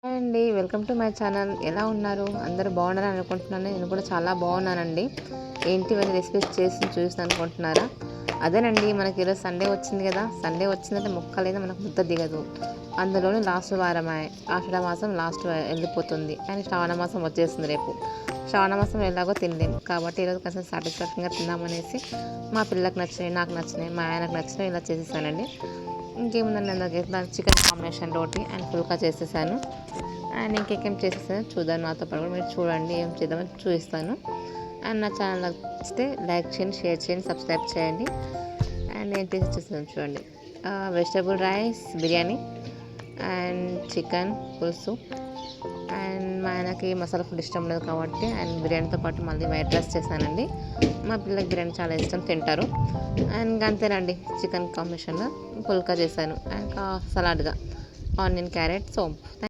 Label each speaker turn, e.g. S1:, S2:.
S1: Hi అండి, welcome to my channel. ఎలా ఉన్నారు? అందరూ బాగున్నారని అనుకుంటున్నాను. నేను కూడా చాలా బాగున్నానండి. ఏంటి ఇవన్నీ రెసిపీస్ చేసి చూపిస్తాను అనుకుంటున్నారా? అదేనండి, మనకి ఈరోజు సండే వచ్చింది కదా. సండే వచ్చిందంటే మొక్కలైనా మనకు ముద్ద దిగదు. అందులోనే లాస్ట్ వారమే ఆషాఢ మాసం లాస్ట్ వెళ్ళిపోతుంది అండ్ శ్రావణ మాసం వచ్చేస్తుంది రేపు. శ్రావణ మాసం ఎలాగో తినలేము కాబట్టి ఈరోజు కొంచెం సాటిస్ఫాక్షన్గా తిందామనేసి మా పిల్లలకు నచ్చినాయి, నాకు నచ్చినాయి, మా ఆయనకు నచ్చినాయి ఇలా చేసేసానండి. ఇంకేముందండి, అందుకే chicken combination roti and phulka చేసేసాను. అండ్ ఇంకేం చేసేసాను చూద్దాం, నాతో పాటు కూడా మీరు చూడండి ఏం చేద్దామని చూపిస్తాను. అండ్ నా ఛానల్ నచ్చితే లైక్ చేయండి, షేర్ చేయండి, సబ్స్క్రైబ్ చేయండి. అండ్ నేను టేస్ట్ చేస్తాను చూడండి. Vegetable rice biryani and chicken పులుసు. అండ్ మా ఆయనకి మసాలా ఫుడ్ ఇష్టం లేదు కాబట్టి అండ్ బిర్యానీతో పాటు మళ్ళీ వైట్ రైస్ చేశానండి. మా పిల్లలకి బిర్యానీ చాలా ఇష్టం, తింటారు. అండ్ అంతేనండి, చికెన్ కాంబినేషన్లో పుల్కా చేశాను అండ్ సలాడ్గా ఆనియన్, క్యారెట్, సోంపు.